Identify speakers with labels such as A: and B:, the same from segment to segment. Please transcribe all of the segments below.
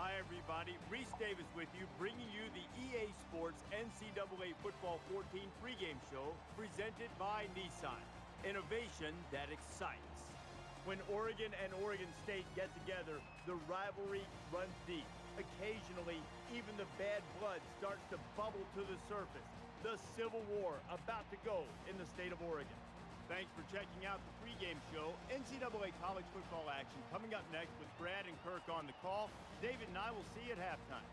A: Hi, everybody. Reese Davis with you, bringing you the EA Sports NCAA Football 14 pregame show presented by Nissan. Innovation that excites. When Oregon and Oregon State get together, the rivalry runs deep. Occasionally, even the bad blood starts to bubble to the surface. The Civil War about to go in the state of Oregon. Thanks for checking out the pregame show. NCAA college football action coming up next with Brad and Kirk on the call. David and I will see you at halftime.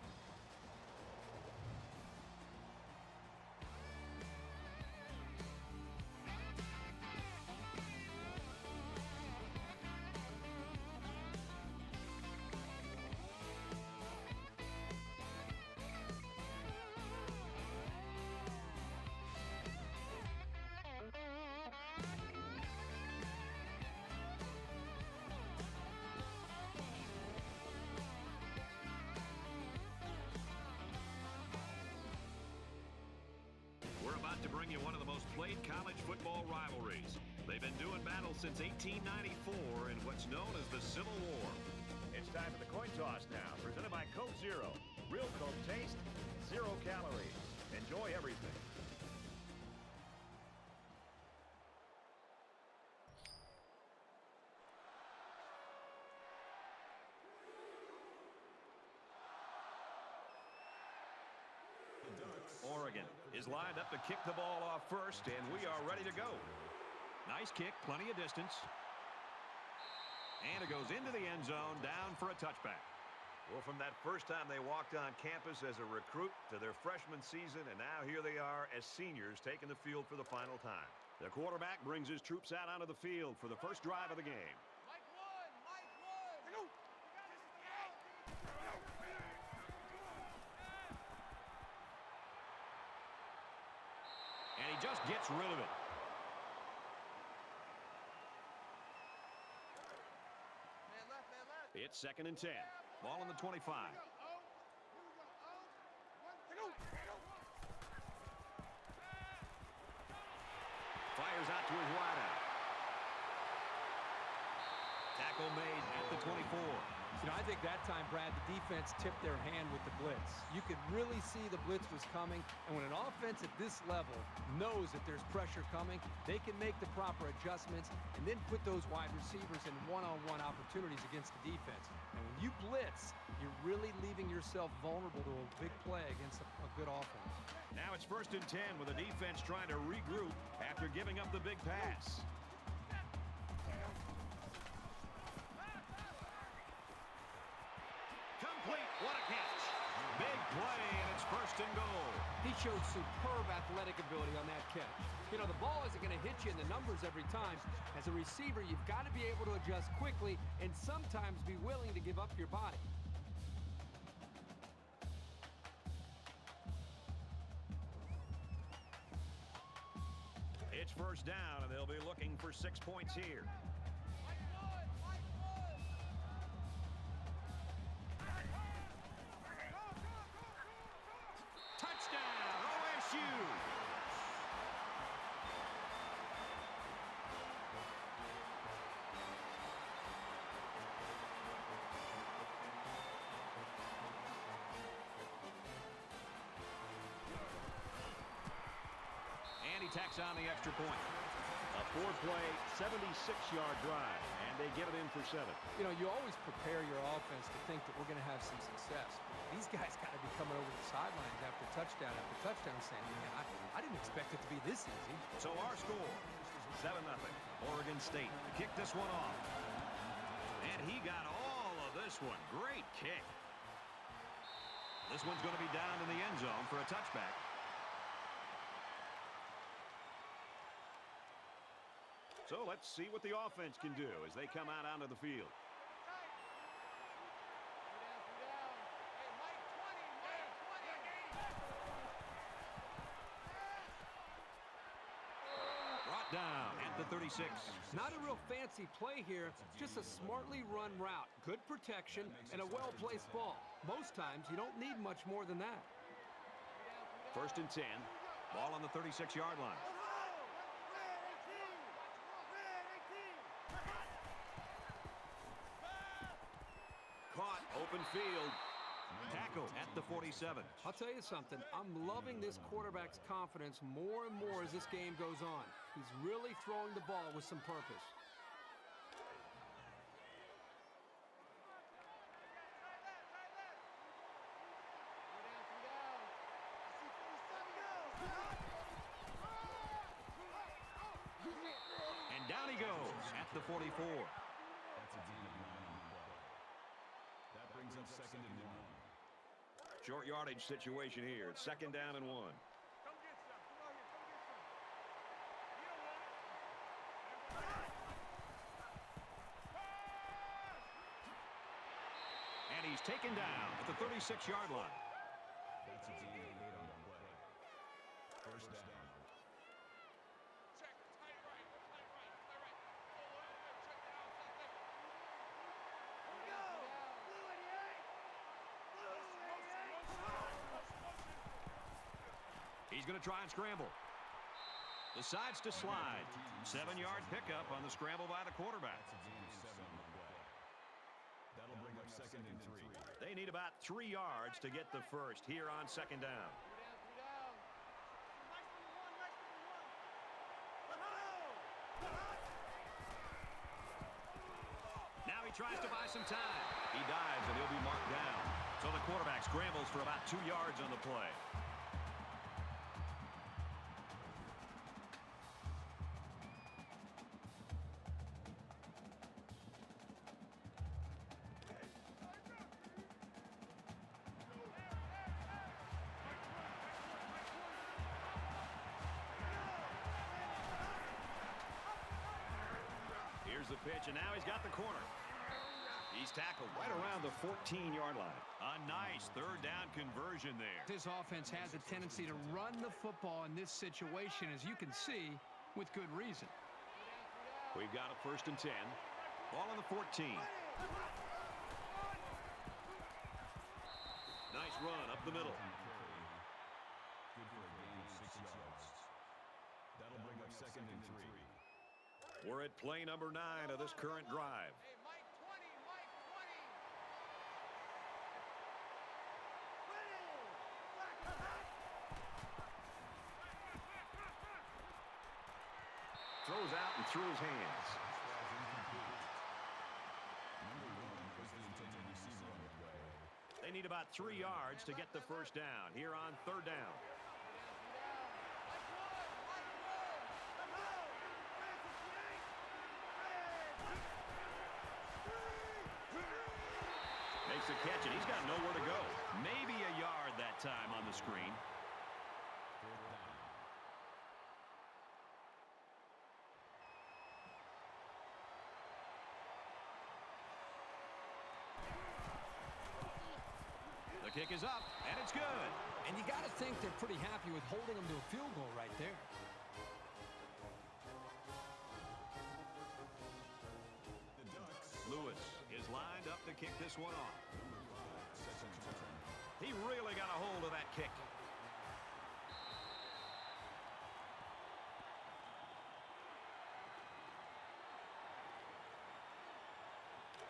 B: To bring you one of the most played college football rivalries. They've been doing battle since 1894 in what's known as the Civil War.
C: It's time for the coin toss now, presented by Coke Zero. Real Coke taste, 0 calories. Enjoy everything.
B: Oregon is lined up to kick the ball off first, and we are ready to go. Nice kick, plenty of distance. And it goes into the end zone, down for a touchback.
C: Well, from that first time they walked on campus as a recruit to their freshman season, and now here they are as seniors taking the field for the final time.
B: The quarterback brings his troops out onto the field for the first drive of the game. And he just gets rid of it. It's 2nd and 10. Ball on the 25. Fires out to his wideout. Tackle made at the 24.
D: I think that time, Brad, the defense tipped their hand with the blitz. You could really see the blitz was coming, and when an offense at this level knows that there's pressure coming, they can make the proper adjustments and then put those wide receivers in one-on-one opportunities against the defense. And when you blitz, you're really leaving yourself vulnerable to a big play against a good offense.
B: Now it's 1st and 10 with the defense trying to regroup after giving up the big pass. What a catch. Big play, and it's 1st and goal.
D: He showed superb athletic ability on that catch. The ball isn't going to hit you in the numbers every time. As a receiver, you've got to be able to adjust quickly and sometimes be willing to give up your body.
B: It's 1st down, and they'll be looking for 6 points here. And he tacks on the extra point.
C: A 4-play, 76-yard drive, and they get it in for 7.
D: You always prepare your offense to think that we're going to have some success. These guys got to be coming over the sidelines after touchdown saying, man, I didn't expect it to be this easy.
B: So our score, 7-0. Oregon State to kick this one off. And he got all of this one. Great kick. This one's going to be down in the end zone for a touchback. So let's see what the offense can do as they come out onto the field. Brought down at the 36.
D: Not a real fancy play here, just a smartly run route. Good protection and a well-placed ball. Most times you don't need much more than that.
B: 1st and 10. Ball on the 36-yard line. Caught, open field. Tackle at the 47.
D: I'll tell you something. I'm loving this quarterback's confidence more and more as this game goes on. He's really throwing the ball with some purpose.
B: And down he goes at the 44.
E: That's a gain of 9 on the play. That brings up 2nd and 1.
C: Short yardage situation here. It's 2nd down and 1.
A: Come get some. Come on here. Come get some. You don't want it.
B: And he's taken down at the 36-yard line.
E: That's a gain of 8 on the play. 1st down.
B: He's going to try and scramble. Decides to slide. 7-yard pickup on the scramble by the quarterback.
E: That's a gain of 7 on the play. That'll bring up 2nd and 3.
C: They need about 3 yards to get the first here on 2nd down.
B: Now he tries to buy some time. He dives and he'll be marked down. So the quarterback scrambles for about 2 yards on the play. Here's the pitch, and now he's got the corner. He's tackled right around the 14-yard line. A nice 3rd down conversion there.
D: This offense has a tendency to run the football in this situation, as you can see, with good reason.
B: We've got a 1st and 10. Ball on the 14. Nice run up the middle.
E: Good for a gain of 6 yards. That'll bring up 2nd and 3.
C: We're at play number 9 of this current drive. Throws out and through his hands.
E: Number 1 was the intended receiver on the play.
C: They need about 3 yards to get the first down here on 3rd down. Makes the catch, and he's got nowhere to go. Maybe a yard that time on the screen.
E: 4th down.
B: The kick is up, and it's good.
D: And you got to think they're pretty happy with holding them to a field goal right there.
E: The Ducks.
C: Lewis is lined up to kick this one off.
E: Number 5 sets a return.
C: He really got a hold of that kick.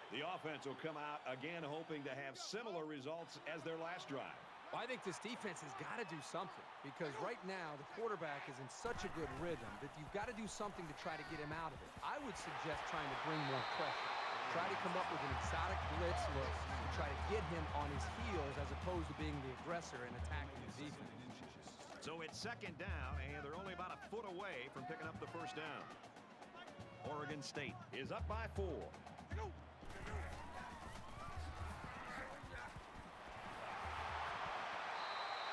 C: The offense will come out again hoping to have similar results as their last drive.
D: Well, I think this defense has got to do something, because right now the quarterback is in such a good rhythm that you've got to do something to try to get him out of it. I would suggest trying to bring more pressure. Try to come up with an exotic blitz look and try to get him on his heels as opposed to being the aggressor and attacking the defense.
C: So it's 2nd down, and they're only about a foot away from picking up the first down. Oregon State is up by 4.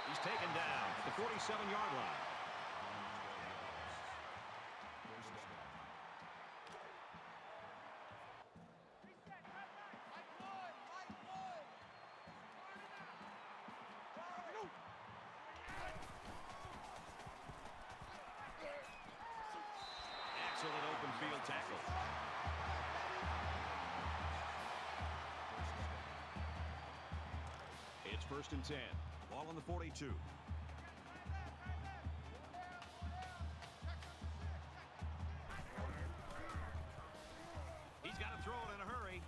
C: He's taken down at the 47-yard line. Excellent open field tackle. It's 1st and 10. Ball on the 42. He's got to throw it in a hurry.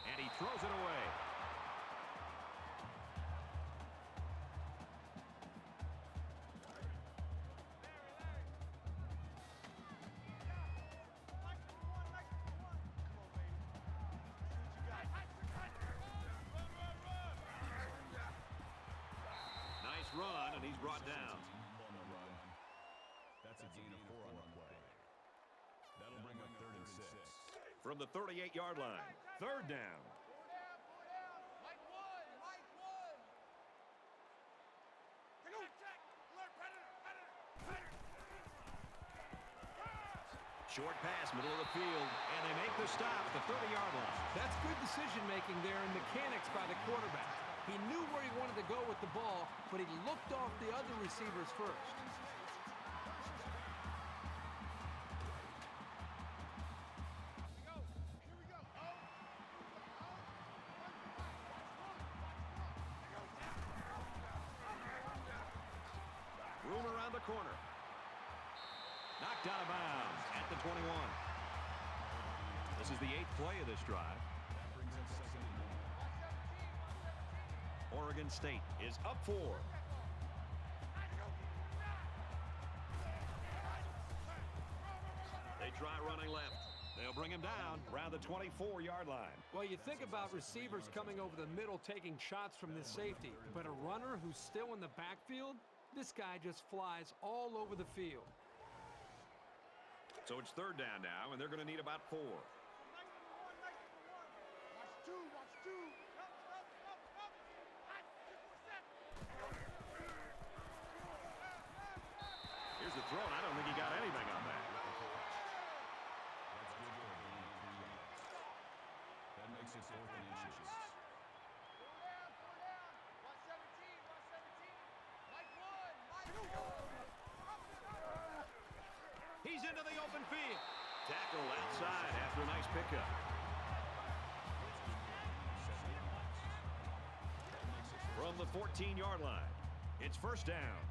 C: And he throws it away.
B: brought down.
E: On the run. That's a gain of 4 on the play. That'll bring up 3rd and 6.
C: From the 38-yard line, 3rd down.
B: Short pass, middle of the field, and they make the stop at the 30-yard line.
D: That's good decision-making there and mechanics by the quarterback. He knew where he wanted to go with the ball, but he looked off the other receivers first.
B: Room around the corner. Knocked out of bounds at the 21. This is the 8th play of this drive.
E: That brings up 2nd and 1.
B: Oregon State is up 4. They try running left. They'll bring him down around the 24-yard line.
D: Well, you think about receivers coming over the middle taking shots from this safety, but a runner who's still in the backfield, this guy just flies all over the field.
B: So it's 3rd down now, and they're going to need about 4. Here's the throw, and I don't think he got anything on that.
E: That's good for a gain of 3 yards. That makes it 4th and inches.
B: He's into the open field. Tackle outside after a nice pickup. From the 14-yard line, it's 1st down.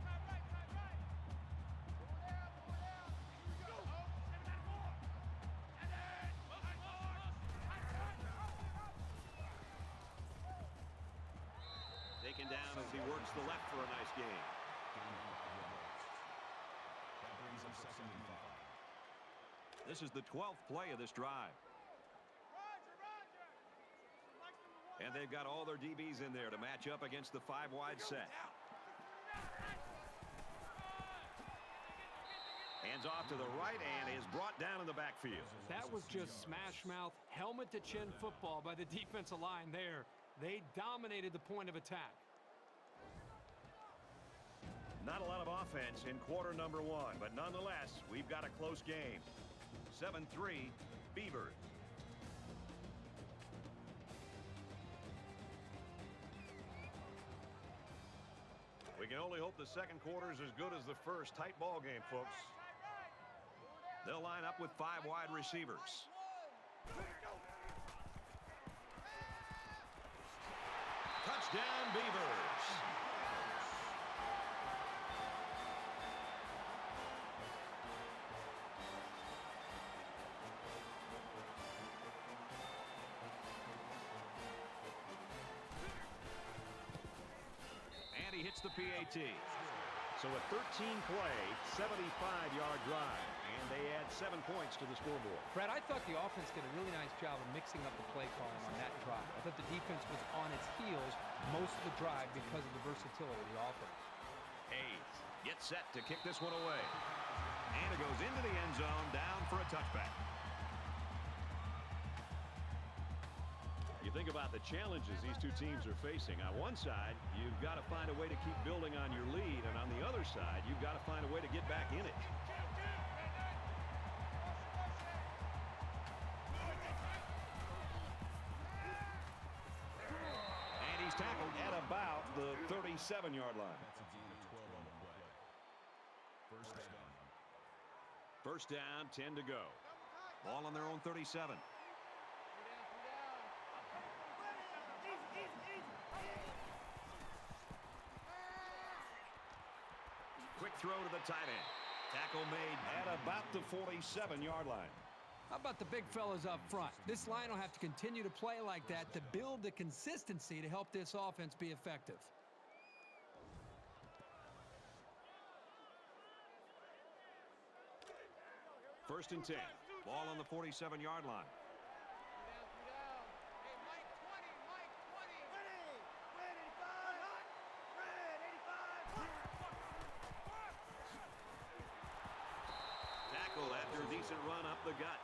B: Taken down as he works the left for a nice gain.
E: That brings up 2nd and 5.
B: This is the 12th play of this drive. And they've got all their DBs in there to match up against the 5-wide set. Hands off to the right and is brought down in the backfield.
D: That was just smash-mouth, helmet-to-chin football by the defensive line there. They dominated the point of attack.
C: Not a lot of offense in quarter number 1, but nonetheless, we've got a close game. 7-3, Beavers. We can only hope the second quarter is as good as the first. Tight ball game, folks.
B: They'll line up with 5 wide receivers. Touchdown, Beavers. And he hits the PAT.
C: So a 13-play, 75-yard drive, and they add 7 points to the scoreboard.
D: Brad, I thought the offense did a really nice job of mixing up the play calling on that drive. I thought the defense was on its heels most of the drive because of the versatility of the offense.
B: Hayes gets set to kick this one away. And it goes into the end zone, down for a touchback.
C: You think about the challenges these two teams are facing. On one side, you've got to find a way to keep building on your lead, and on the other side, you've got to find a way to get back in it.
B: And he's tackled at about the 37-yard line.
E: That's a gain of 12 on the play. 1st down.
B: 1st down, 10 to go. Ball on their own 37. Quick throw to the tight end. Tackle made at about the 47-yard line.
D: How about the big fellas up front? This line will have to continue to play like that to build the consistency to help this offense be effective.
B: First and 10. Ball on the 47-yard line. decent run up the gut.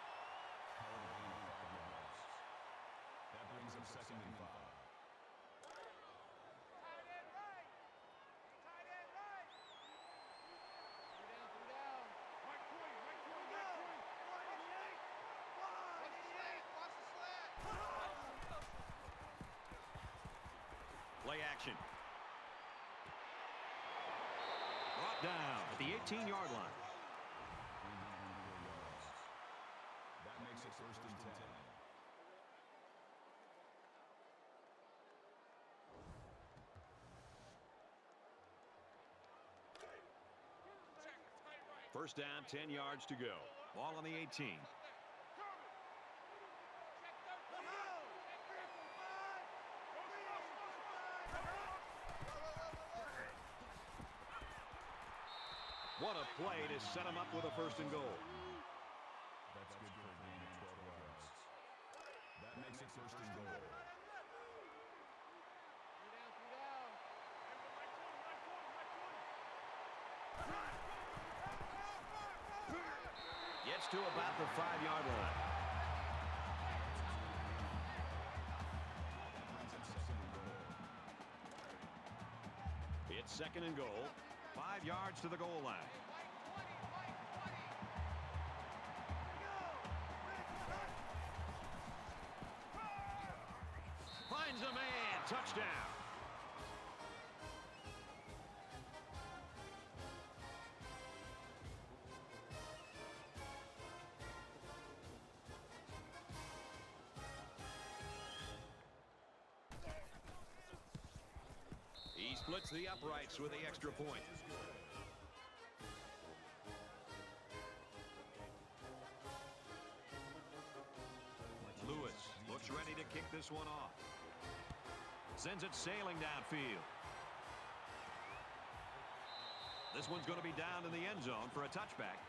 E: That brings up 2nd and 5.
B: Play action. Brought down at the 18-yard line.
E: That makes it 1st and 10.
B: First down, 10 yards to go. Ball on the 18. What a play to set him up with a 1st and goal.
E: That's good for a gain of 12 yards. That makes it 1st and goal.
B: Gets to about the 5-yard line. It's 2nd and goal. 5 yards to the goal line. Finds a man. Touchdown. He splits the uprights with the extra point. Lewis looks ready to kick this one off. Sends it sailing downfield. This one's going to be down in the end zone for a touchback.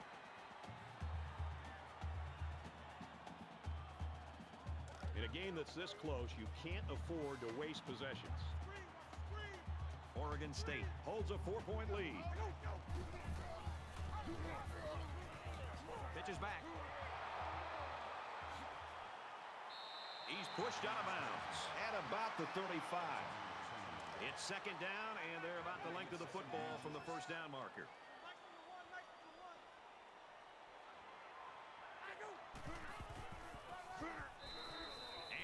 C: In a game that's this close, you can't afford to waste possessions.
B: Oregon State holds a 4-point lead. Pitches back. He's pushed out of bounds at about the 35. It's 2nd down, and they're about the length of the football from the 1st down marker.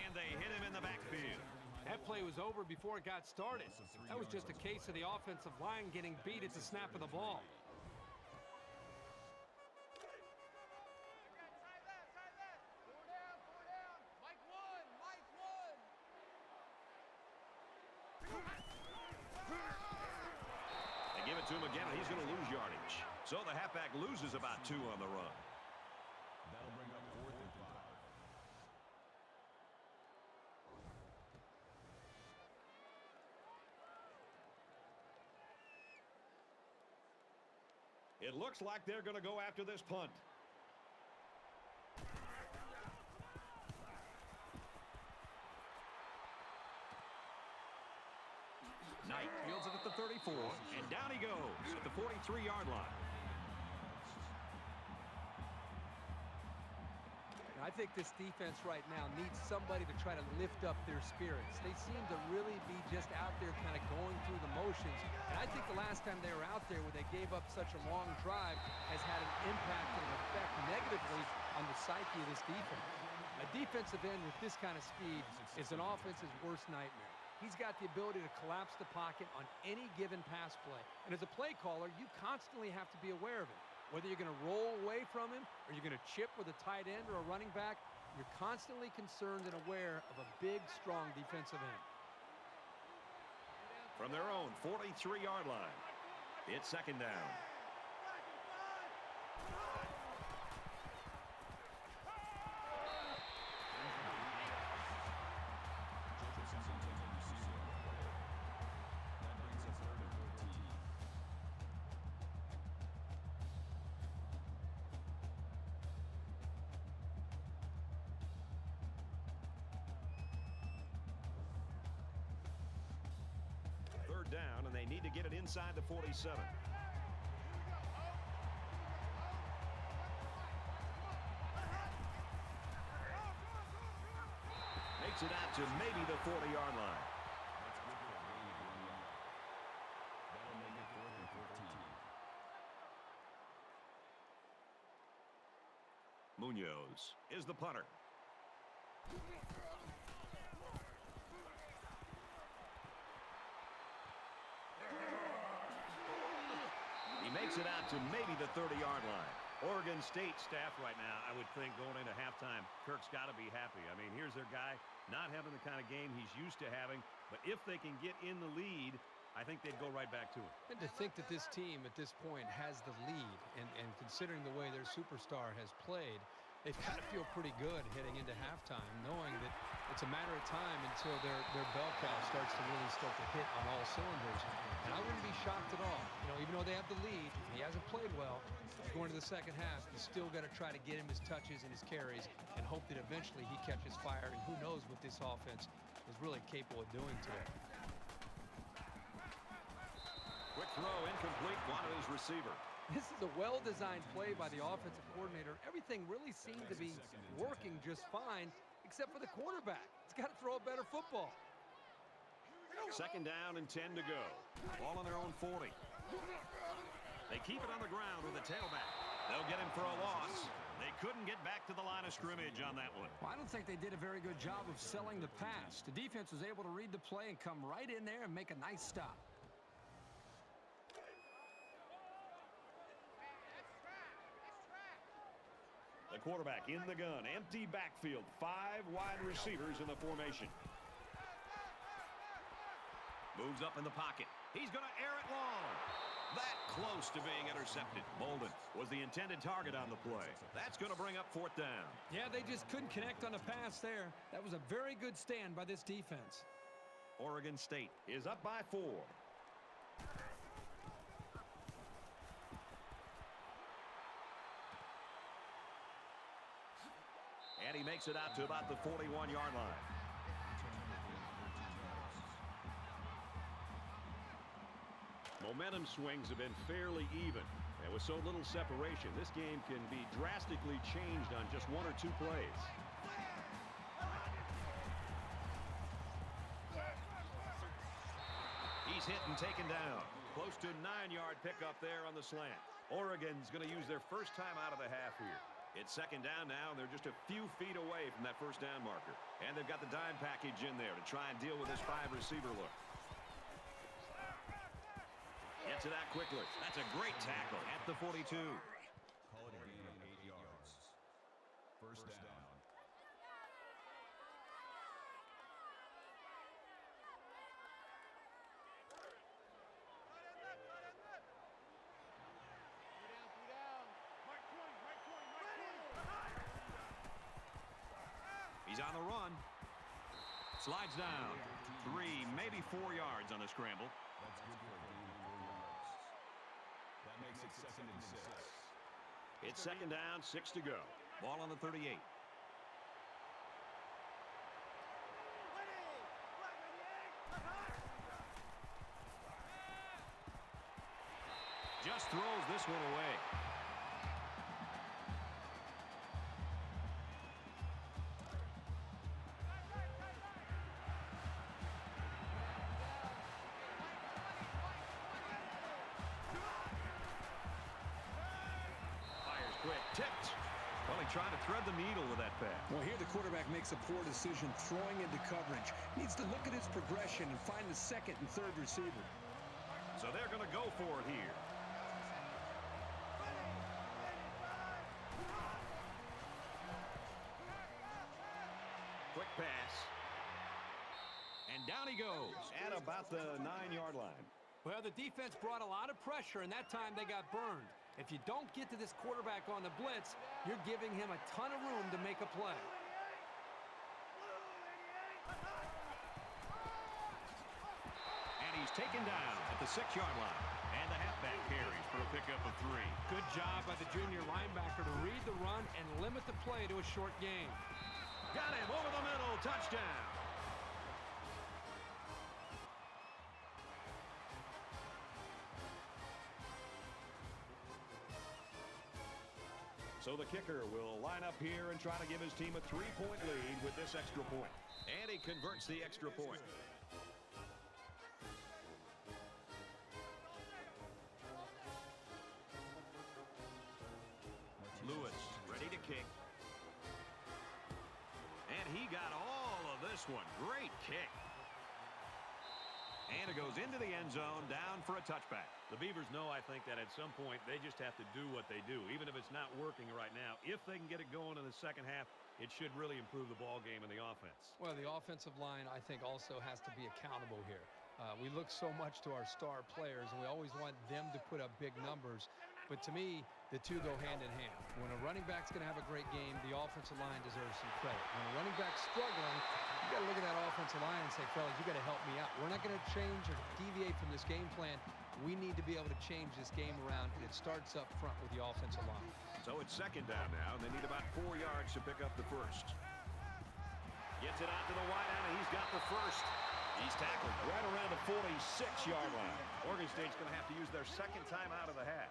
B: And they hit him in the backfield.
D: That play was over before it got started. That was just a case of the offensive line getting beat at the snap of the ball.
B: They give it to him again, and he's going to lose yardage. So the halfback loses about 2 on the run.
E: That'll bring up 4th and 5.
C: It looks like they're going to go after this punt.
B: Knight fields it at the 34, and down he goes at the 43-yard line.
D: I think this defense right now needs somebody to try to lift up their spirits. They seem to really be just out there kind of going through the motions. And I think the last time they were out there where they gave up such a long drive has had an impact and an effect negatively on the psyche of this defense. A defensive end with this kind of speed is an offense's worst nightmare. He's got the ability to collapse the pocket on any given pass play. And as a play caller, you constantly have to be aware of it. Whether you're going to roll away from him or you're going to chip with a tight end or a running back, you're constantly concerned and aware of a big, strong defensive end.
B: From their own 43-yard line, it's 2nd down. Down, and they need to get it inside the 47. makes it out to maybe the 40-yard line.
E: That's good for a gain of 1 yard. That'll make it 4th and 14.
B: Munoz is the punter. He makes it out to maybe the 30-yard line.
C: Oregon State staff right now, I would think going into halftime, Kirk's got to be happy. I mean, here's their guy not having the kind of game he's used to having, but if they can get in the lead, I think they'd go right back to him.
D: And to think that this team at this point has the lead, and considering the way their superstar has played, they've got to feel pretty good heading into halftime, knowing that it's a matter of time until their bell cow starts to really start to hit on all cylinders. And I wouldn't be shocked at all. You know, even though they have the lead, he hasn't played well. Going to the second half, you still got to try to get him his touches and his carries and hope that eventually he catches fire. And who knows what this offense is really capable of doing today.
B: Quick throw, incomplete, wanted his receiver.
D: This is a well-designed play by the offensive coordinator. Everything really seemed to be working just fine, except for the quarterback. He's got to throw a better football.
B: Second down and 10 to go. Ball on their own 40. They keep it on the ground with the tailback. They'll get him for a loss. They couldn't get back to the line of scrimmage on that one.
F: Well, I don't think they did a very good job of selling the pass. The defense was able to read the play and come right in there and make a nice stop.
B: The quarterback in the gun. Empty backfield. 5 wide receivers in the formation. Moves up in the pocket. He's going to air it long. That close to being intercepted. Bolden was the intended target on the play. That's going to bring up 4th down.
F: Yeah, they just couldn't connect on the pass there. That was a very good stand by this defense.
B: Oregon State is up by 4. And he makes it out to about the 41-yard line.
C: Momentum swings have been fairly even. And with so little separation, this game can be drastically changed on just 1 or 2 plays.
B: He's hit and taken down. Close to 9-yard pickup there on the slant. Oregon's going to use their first time out of the half here. It's second down now, and they're just a few feet away from that first down marker. And they've got the dime package in there to try and deal with this 5-receiver look. Gets it out quickly. That's a great tackle at the 42.
E: Call it a gain of 8 yards. First down.
B: He's on the run. Slides down. 3, maybe 4 yards on the scramble.
E: That's good for a gain of 4 yards. That makes it 2nd and 6.
B: It's second down, 6 to go. Ball on the 38. Just throws this one away. Quick, tipped. Well, he tried to thread the needle with that pass.
F: Well, here the quarterback makes a poor decision throwing into coverage. Needs to look at his progression and find the 2nd and 3rd receiver.
B: So they're going to go for it here. Quick pass. And down he goes at about the 9-yard line.
F: Well, the defense brought a lot of pressure, and that time they got burned. If you don't get to this quarterback on the blitz, you're giving him a ton of room to make a play.
B: And he's taken down at the 6-yard line. And the halfback carries for a pickup of 3.
F: Good job by the junior linebacker to read the run and limit the play to a short gain.
B: Got him over the middle. Touchdown. So the kicker will line up here and try to give his team a 3-point lead with this extra point. And he converts the extra point. Lewis ready to kick. And he got all of this one. Great kick. And it goes into the end zone, down for a touchback.
C: The Beavers know, I think, that at some point they just have to do what they do, even if it's not working right now. If they can get it going in the second half, it should really improve the ball game and the offense.
F: Well, the offensive line, I think, also has to be accountable here. We look so much to our star players, and we always want them to put up big numbers. But to me, the two go hand in hand. When a running back's going to have a great game, the offensive line deserves some credit. When a running back's struggling, you got to look at that offensive line and say, fellas, you got to help me out. We're not going to change or deviate from this game plan. We need to be able to change this game around, and it starts up front with the offensive line.
B: So it's second down now, and they need about 4 yards to pick up the first. Gets it out to the wideout, and he's got the first. He's tackled right around the 46-yard line.
C: Oregon State's going to have to use their second time out of the half.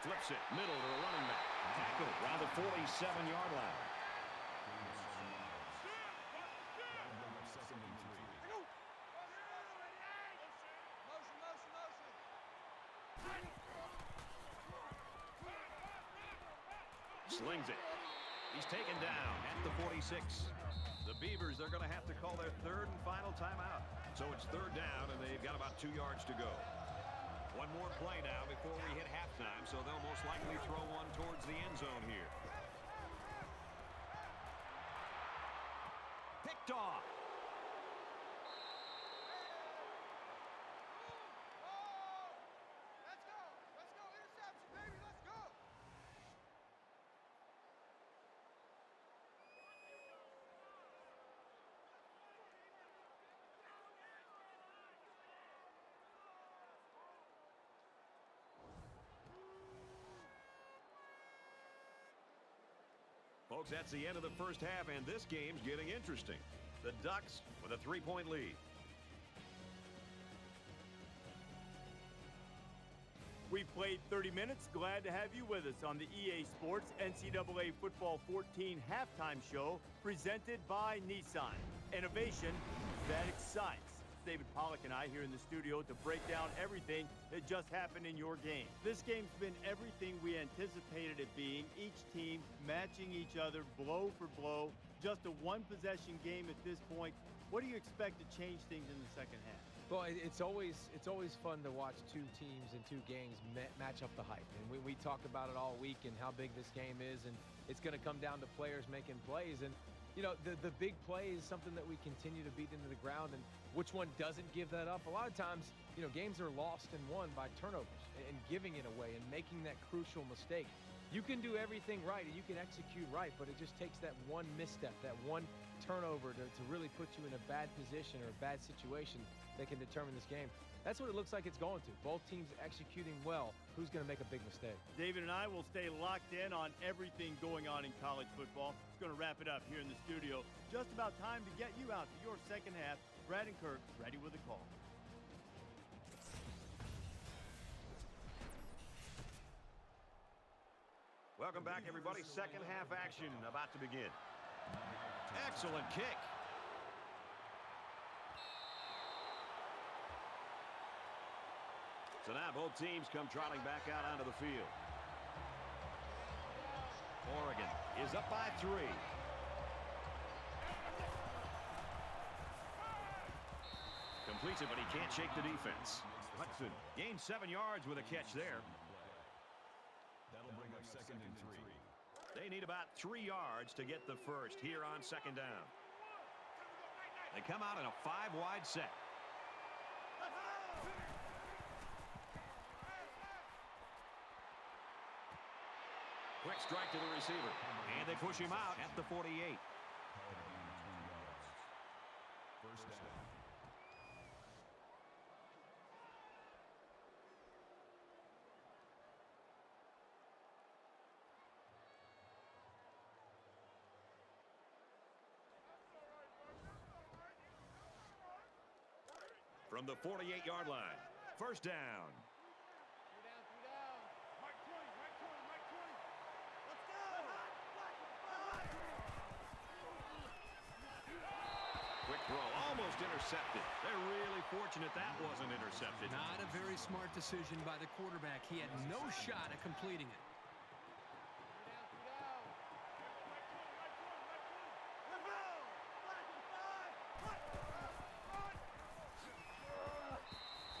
B: Flips it, middle to the running back. Tackled around the 47-yard line. Slings it. He's taken down at the 46.
C: The Beavers, they're going to have to call their third and final timeout.
B: So it's third down, and they've got about 2 yards to go. One more play now before we hit halftime, so they'll most likely throw one towards the end zone here. Picked off. Folks, that's the end of the first half, and this game's getting interesting. The Ducks with a 3-point lead.
A: We played 30 minutes. Glad to have you with us on the EA Sports NCAA Football 14 halftime show presented by Nissan. Innovation that excites. David Pollack and I here in the studio to break down everything that just happened in your game. This game's been everything we anticipated it being. Each team matching each other blow for blow. Just a one-possession game at this point. What do you expect to change things in the second half?
D: Well, it's always fun to watch two teams in two games match up the hype. And we talked about it all week and how big this game is, and it's going to come down to players making plays. And you know, the big play is something that we continue to beat into the ground, and which one doesn't give that up? A lot of times, you know, games are lost and won by turnovers and giving it away and making that crucial mistake. You can do everything right and you can execute right, but it just takes that one misstep, that one turnover to really put you in a bad position or a bad situation that can determine this game. That's what it looks like it's going to. Both teams executing well. Who's going to make a big mistake?
A: David and I will stay locked in on everything going on in college football. It's going to wrap it up here in the studio. Just about time to get you out to your second half. Brad and Kirk ready with a call.
B: Welcome back, everybody. Second half action about to begin. Excellent kick. So now both teams come trotting back out onto the field. Oregon is up by 3. Completes it, but he can't shake the defense. Hudson gained 7 yards with a catch there.
E: That'll bring up second and 3.
B: They need about 3 yards to get the first here on second down. They come out in a 5-wide set. Quick strike to the receiver. And they push him out at the 48.
E: First down.
B: From the 48-yard line. First down. Quick throw, almost intercepted. They're really fortunate that wasn't intercepted.
F: Not a very smart decision by the quarterback. He had no shot at completing it.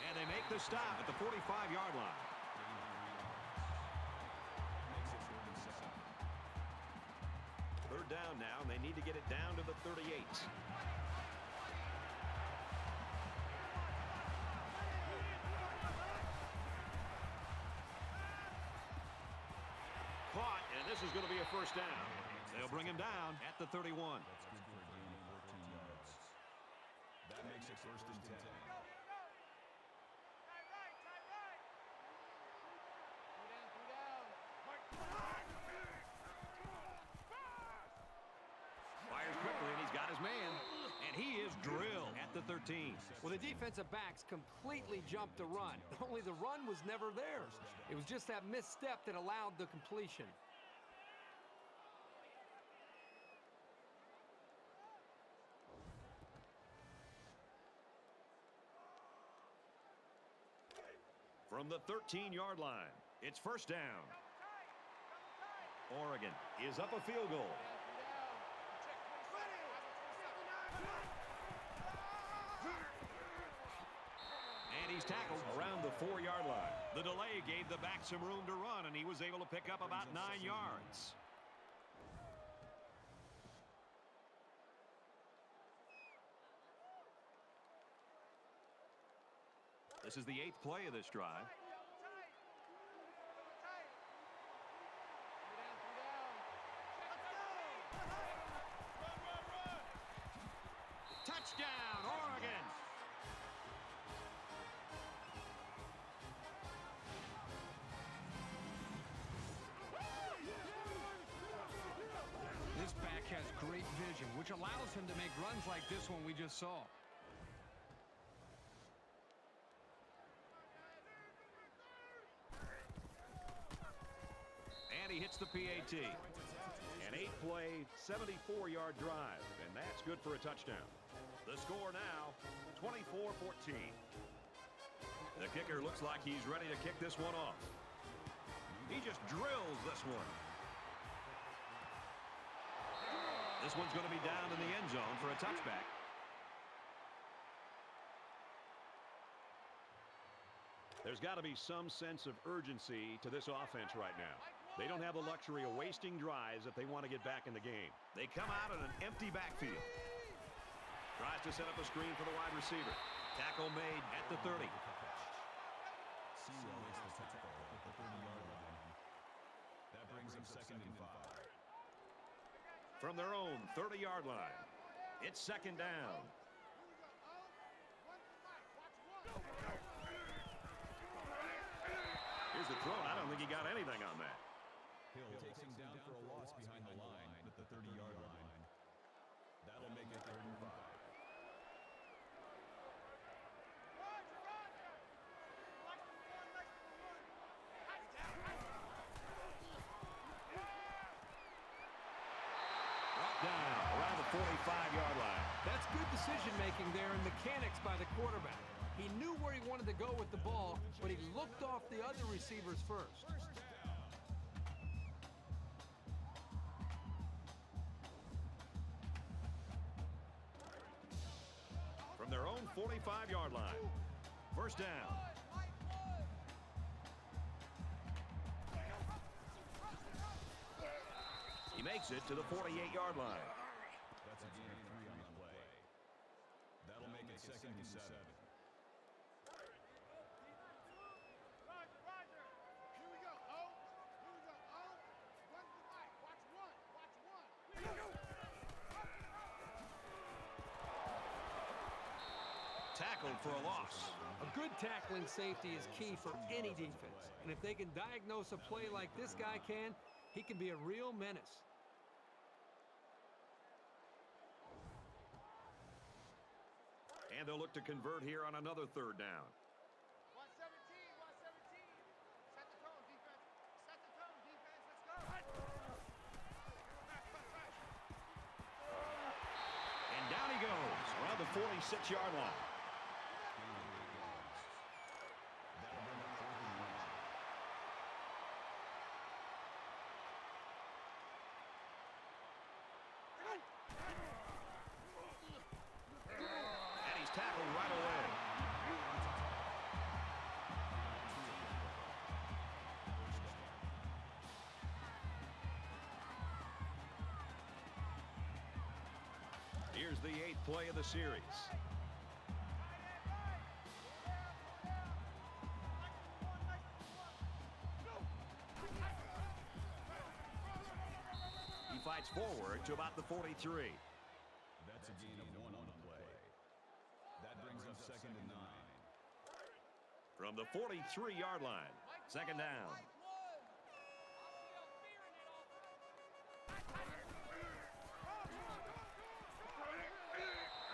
B: And they make the stop at the 45-yard line. Third down now, and they need to get it down to the 38. Caught, and this is going to be a first down. They'll bring him down at the 31.
E: That's good for a gain of 14 yards. That makes it first and 10.
B: Fires quickly, and he's got his man. And he is drilled at the 13.
F: Well, the defensive backs completely jumped the run. Only the run was never theirs. It was just that misstep that allowed the completion.
B: From the 13-yard line, it's first down. Oregon is up a field goal. And he's tackled around the 4-yard line. The delay gave the back some room to run, and he was able to pick up about 9 yards. This is the 8th play of this drive. Touchdown, Oregon!
F: This back has great vision, which allows him to make runs like this one we just saw.
B: And he hits the PAT. An 8-play, 74-yard drive, and that's good for a touchdown. The score now, 24-14. The kicker looks like he's ready to kick this one off. He just drills this one. This one's going to be down in the end zone for a touchback. There's got to be some sense of urgency to this offense right now. They don't have the luxury of wasting drives if they want to get back in the game. They come out in an empty backfield. Tries to set up a screen for the wide receiver. Tackle made at the 30.
E: Sewell makes the tackle at the 30-yard line. That brings him second and 5.
B: From their own 30-yard line, it's second down. Here's the throw. I don't think he got anything on that.
E: Hill takes him down for a loss behind the line at the 30-yard line. That'll make it 3rd and 5.
B: Brought down around the 45-yard line.
F: That's good decision-making there and mechanics by the quarterback. He knew where he wanted to go with the ball, but he looked off the other receivers first.
B: From their own 45-yard line. First down. He makes it to the 48-yard line.
E: That's a gain of 3 on the play. That'll make it second and 7.
B: Tackled for a loss.
F: A good tackling safety is key for any defense. And if they can diagnose a play like this guy can, he can be a real menace.
B: And they'll look to convert here on another third down.
G: 117, 117. Set the tone, defense. Set the tone, defense. Let's go.
B: And down he goes around the 46-yard line. And he's tackled right away. Here's the 8th play of the series. He fights forward to about the 43.
E: That's a gain of 1 on the play. That brings up 2nd and 9.
B: From the 43-yard line, 2nd down.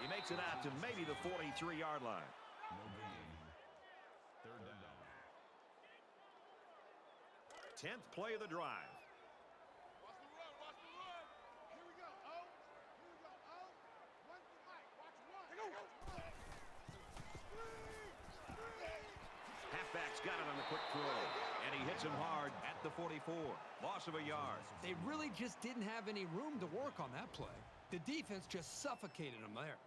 B: He makes it out to maybe the 43-yard line.
E: No gain. 3rd down.
B: 10th play of the drive.
G: Watch the run, watch the run. Here we go, O. Here we go, O. Run for Mike. Watch run.
B: Halfback's got it on the quick throw. And he hits him hard at the 44. Loss of a yard.
D: They really just didn't have any room to work on that play. The defense just suffocated them there.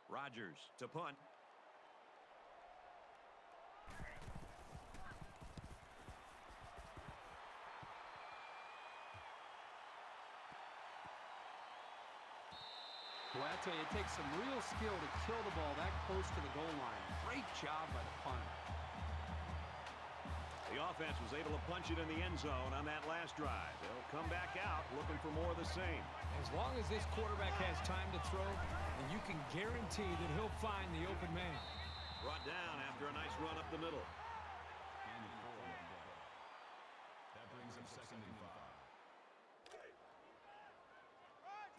B: Rodgers to punt.
H: Boy, I tell you, it takes some real skill to kill the ball that close to the goal line. Great job by the punter.
B: The offense was able to punch it in the end zone on that last drive. They'll come back out looking for more of the same.
D: As long as this quarterback has time to throw, and you can guarantee that he'll find the open man.
B: Brought down after a nice run up the middle.
E: And the 4 on the play. That brings up 2nd and 5.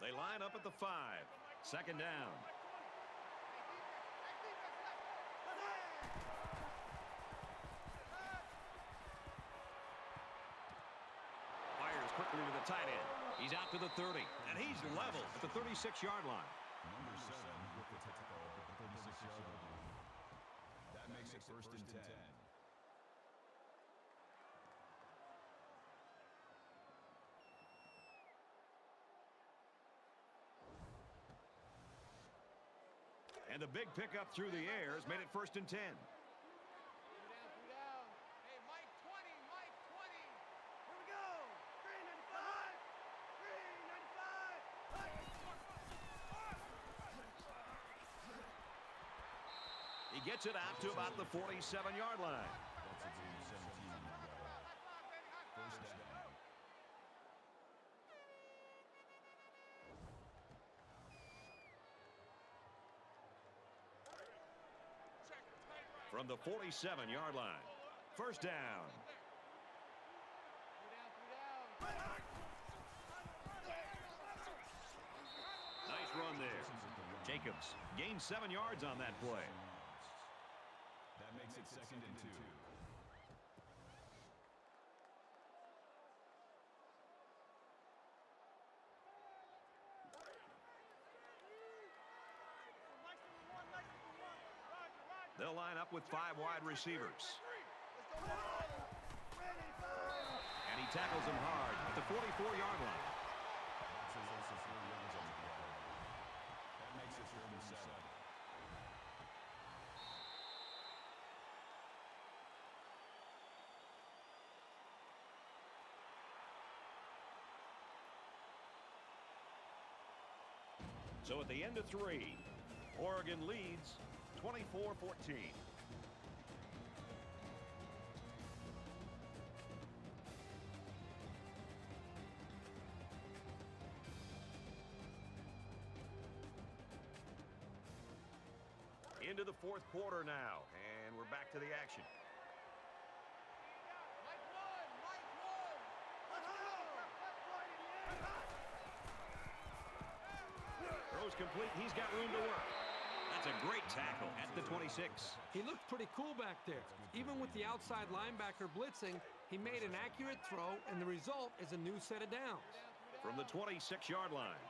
B: They line up at the 5. 2nd down. Fires quickly to the tight end. He's out to the 30. And he's level at the 36-yard line.
E: Number 7 with the tackle at the 36-yard line. That makes it 1st and 10.
B: And a big pickup through the air has made it 1st and 10.
G: 2 down, 2 down. Hey, Mike 20, Mike 20. Here we go. 395. 395.
B: He gets it out to about the 47-yard line.
E: That's a gain of 17 on the play. 1st down.
B: From the 47-yard line. 1st down.
G: 3 down, 3 down.
B: Nice run there. Jacobs gained 7 yards on that play.
E: That makes it 2nd and 2.
B: They'll line up with 5 wide receivers. And he tackles him hard at the 44-yard line.
E: That also 4 yards on the play. That makes it 3rd and 7.
B: So at the end of 3, Oregon leads 24-14.
C: Into the fourth quarter now, and we're back to the action. Throws complete. He's got room to work. That's a great tackle at the 26.
H: He looked pretty cool back there. Even with the outside linebacker blitzing, he made an accurate throw, and the result is a new set of downs.
C: From the 26-yard line,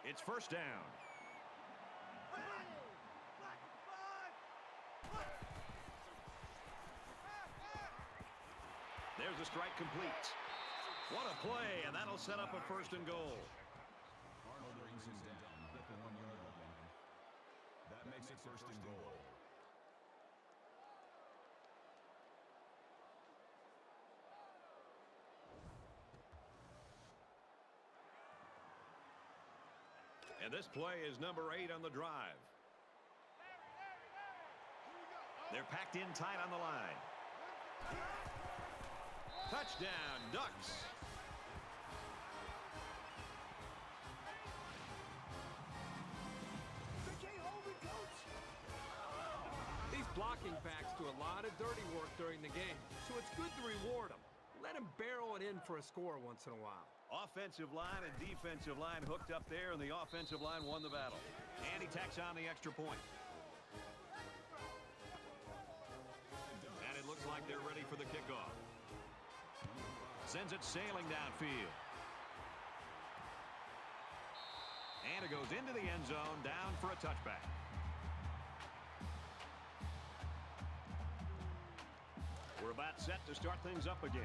C: it's first down. There's a strike complete. What a play, and that'll set up a first and goal.
E: Arnold brings him down at the 1-yard line. That makes it first and goal.
C: And this play is number 8 on the drive. They're packed in tight on the line. Touchdown, Ducks.
H: These blocking backs do a lot of dirty work during the game, so it's good to reward them. Let them barrel it in for a score once in a while.
C: Offensive line and defensive line hooked up there, and the offensive line won the battle. And he tacks on the extra point. And it looks like they're ready for the kickoff. Sends it sailing downfield. And it goes into the end zone, down for a touchback. We're about set to start things up again.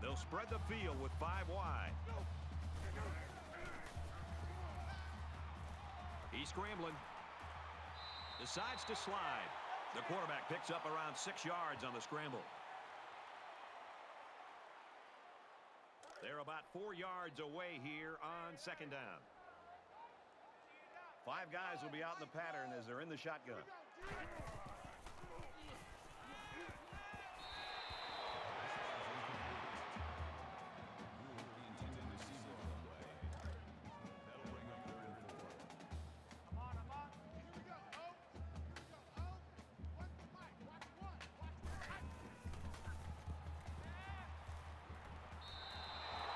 C: They'll spread the field with 5 wide. He's scrambling. Decides to slide. The quarterback picks up around 6 yards on the scramble. They're about 4 yards away here on second down. 5 guys will be out in the pattern as they're in the shotgun.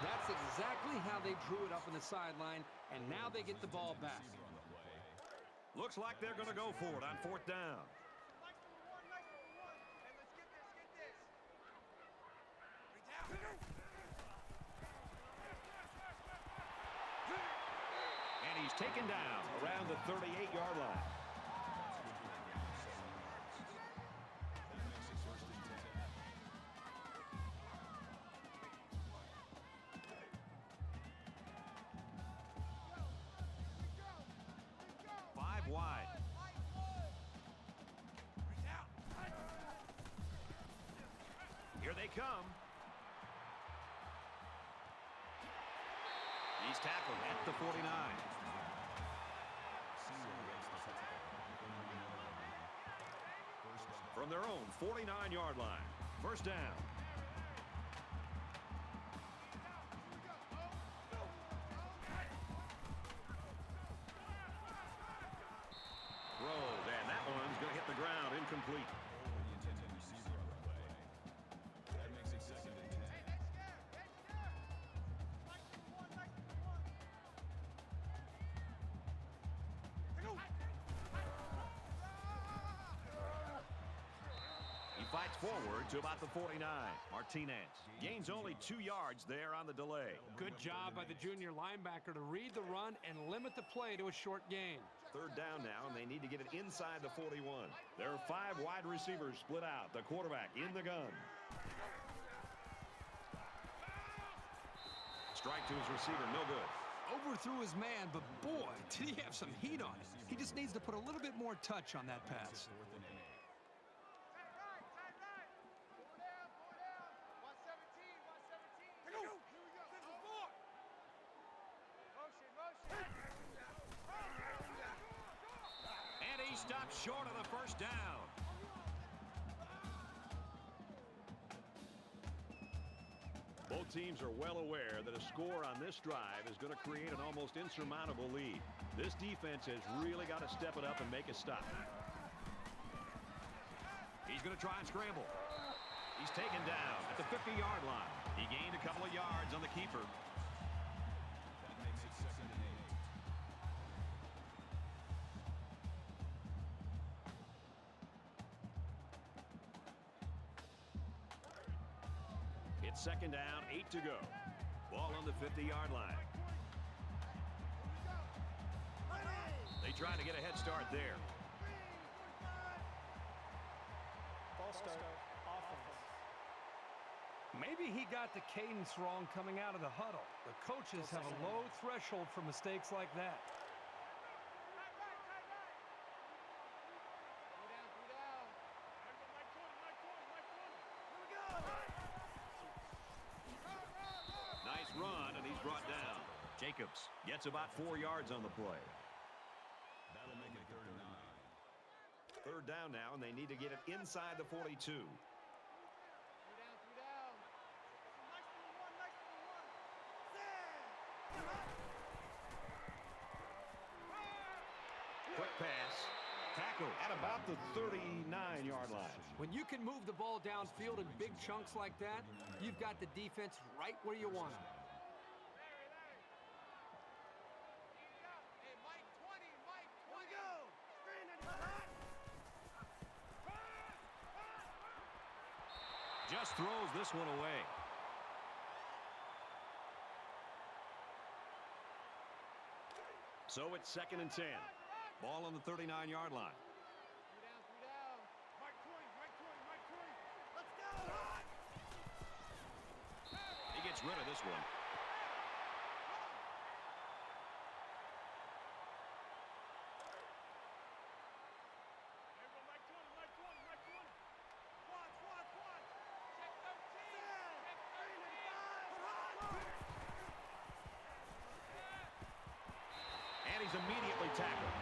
H: That's exactly how they drew it up on the sideline, and now they get the ball back.
C: Looks like they're going to go for it on fourth down. And he's taken down around the 38-yard line. Wide. Here they come. He's tackled at the 49. From their own 49-yard line. First down. And that one's going to hit the ground incomplete.
E: That makes it second and 10.
C: He fights forward to about the 49. Martinez gains only 2 yards there on the delay.
H: Good job by the junior linebacker to read the run and limit the play to a short gain.
C: Third down now, and they need to get it inside the 41. There are 5 wide receivers split out. The quarterback in the gun. Strike to his receiver, no good.
H: Overthrew his man, but boy, did he have some heat on it. He just needs to put a little bit more touch on that pass.
C: Stopped short of the first down. Both teams are well aware that a score on this drive is going to create an almost insurmountable lead. This defense has really got to step it up and make a stop. He's going to try and scramble. He's taken down at the 50-yard line. He gained a couple of yards on the keeper.
E: That makes it 2nd and 8.
C: It's 2nd down, 8 to go. Ball on the 50-yard line. They try to get a head start there.
G: False start. Offense.
H: Maybe he got the cadence wrong coming out of the huddle. The coaches have a low threshold for mistakes like that.
C: Nice run, and he's brought down. Jacobs gets about 4 yards on the play.
E: That'll make it 3rd and 9.
C: 3rd down now, and they need to get it inside the 42. Quick pass. Tackle at about the 39-yard line.
H: When you can move the ball downfield in big chunks like that, you've got the defense right where you want them.
C: Just throws this one away. So it's 2nd and 10. Ball on the 39-yard line. He gets rid of this one. And he's immediately tackled.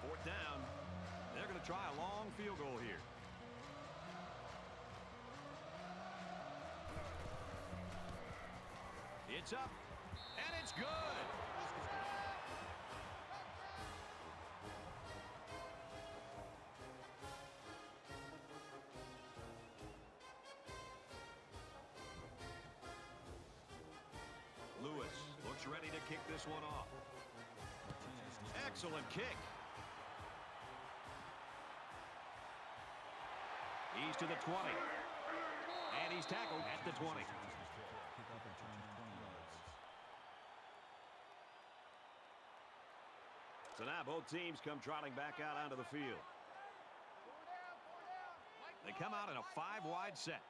C: Fourth down. They're going to try a long field goal here. It's up, and it's good. Lewis looks ready to kick this one off. Excellent kick. He's to the 20. And he's tackled at the 20.
E: Kickoff return 20 yards.
C: So now both teams come trotting back out onto the field. They come out in a 5-wide set.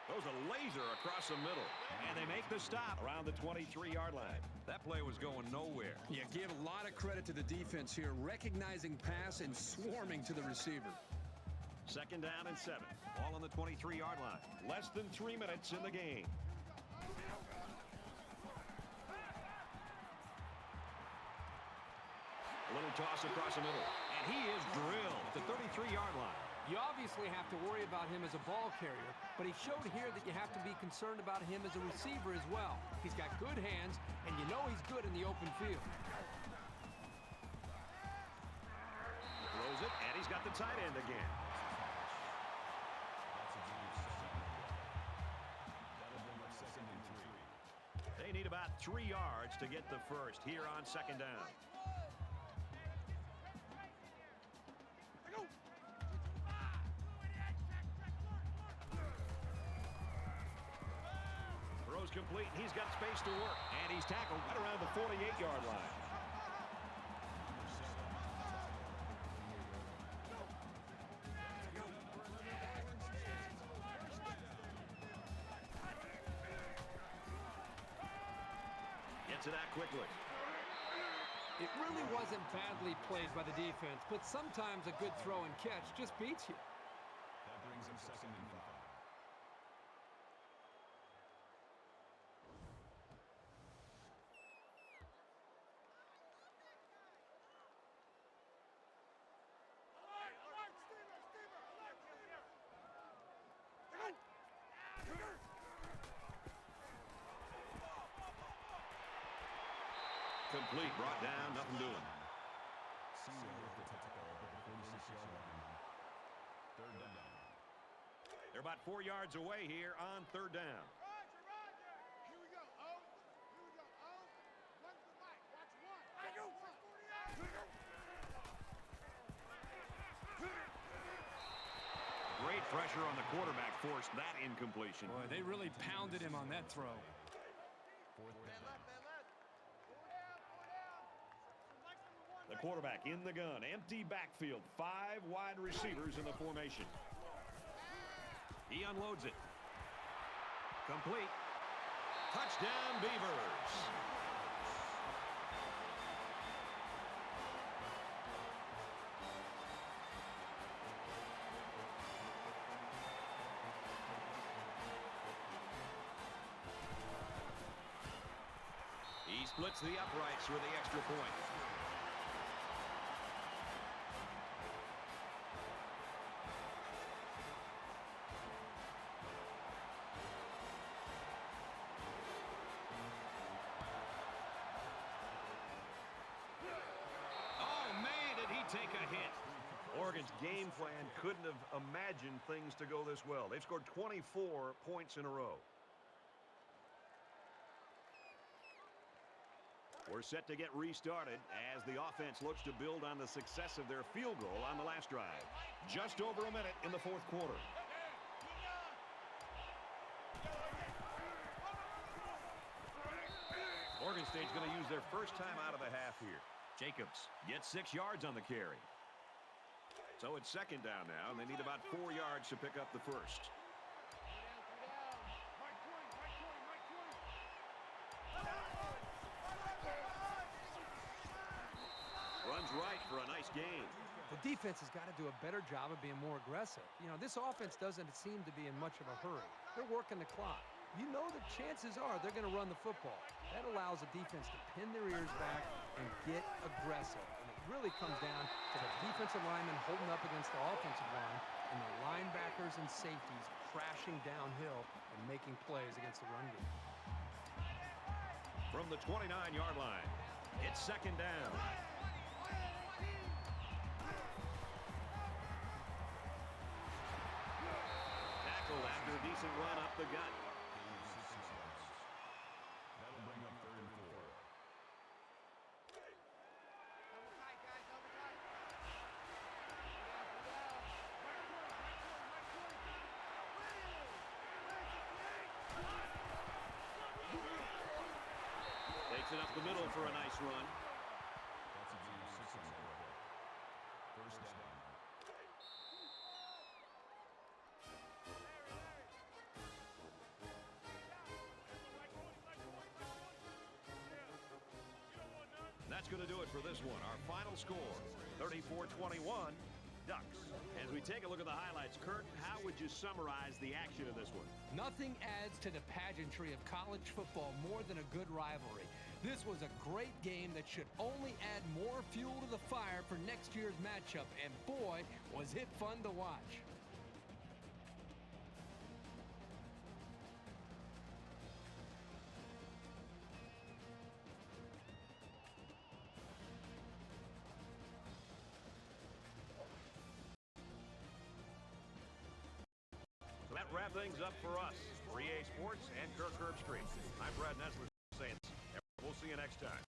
C: Throws a laser across the middle. And they make the stop around the 23-yard line. That play was going nowhere.
I: Yeah, give a lot of credit to the defense here, recognizing pass and swarming to the receiver.
C: 2nd down and 7. Ball on the 23-yard line. Less than 3 minutes in the game. A little toss across the middle. And he is drilled at the 33-yard line.
H: You obviously have to worry about him as a ball carrier, but he showed here that you have to be concerned about him as a receiver as well. He's got good hands, and you know he's good in the open field.
C: Throws it, and he's got the tight end again.
E: That'll bring up 2nd and 3.
C: They need about 3 yards to get the first here on 2nd down. Throws complete. He's got space to work. And he's tackled right around the 48-yard line. Gets it out quickly.
H: It really wasn't badly played by the defense, but sometimes a good throw and catch just beats you.
E: That brings up 2nd and 5.
B: Complete, brought down, nothing doing.
E: Senior with the tackle at the 46-yard line. 3rd down.
B: They're about 4 yards away here on 3rd down.
G: Roger. Here we go. Oh. Here we go. Oh. Run to the right. Watch one. I go.
B: Great pressure on the quarterback forced that incompletion.
H: Boy, they really pounded him on that throw.
E: 4th down.
B: The quarterback in the gun. Empty backfield. 5 wide receivers in the formation. He unloads it. Complete. Touchdown, Beavers. He splits the uprights for the extra point. Take a hit.
C: Oregon's game plan couldn't have imagined things to go this well. They've scored 24 points in a row. We're set to get restarted as the offense looks to build on the success of their field goal on the last drive. Just over a minute in the 4th quarter. Oregon State's going to use their first time out of the half here. Jacobs gets 6 yards on the carry. So it's 2nd down now, and they need about 4 yards to pick up the first. Runs right for a nice gain.
H: The defense has got to do a better job of being more aggressive. You know, this offense doesn't seem to be in much of a hurry. They're working the clock. You know the chances are they're going to run the football. That allows the defense to pin their ears back and get aggressive. And it really comes down to the defensive linemen holding up against the offensive line and the linebackers and safeties crashing downhill and making plays against the run game.
B: From the 29-yard line, it's 2nd down. Tackled after a decent run up the gut.
E: That'll bring up 3rd and 4.
B: Takes it up the middle for a nice run.
E: That's a gain of 6 on the play. 1st down.
B: That's going to do it for this one. Our final score, 34-21, Ducks. As we take a look at the highlights, Kurt, how would you summarize the action of this one?
H: Nothing adds to the pageantry of college football more than a good rivalry. This was a great game that should only add more fuel to the fire for next year's matchup, and boy, was it fun to watch.
C: So that wraps things up for us. For EA Sports and Kirk Herbstreit. I'm Brad Nessler saying we'll see you next time.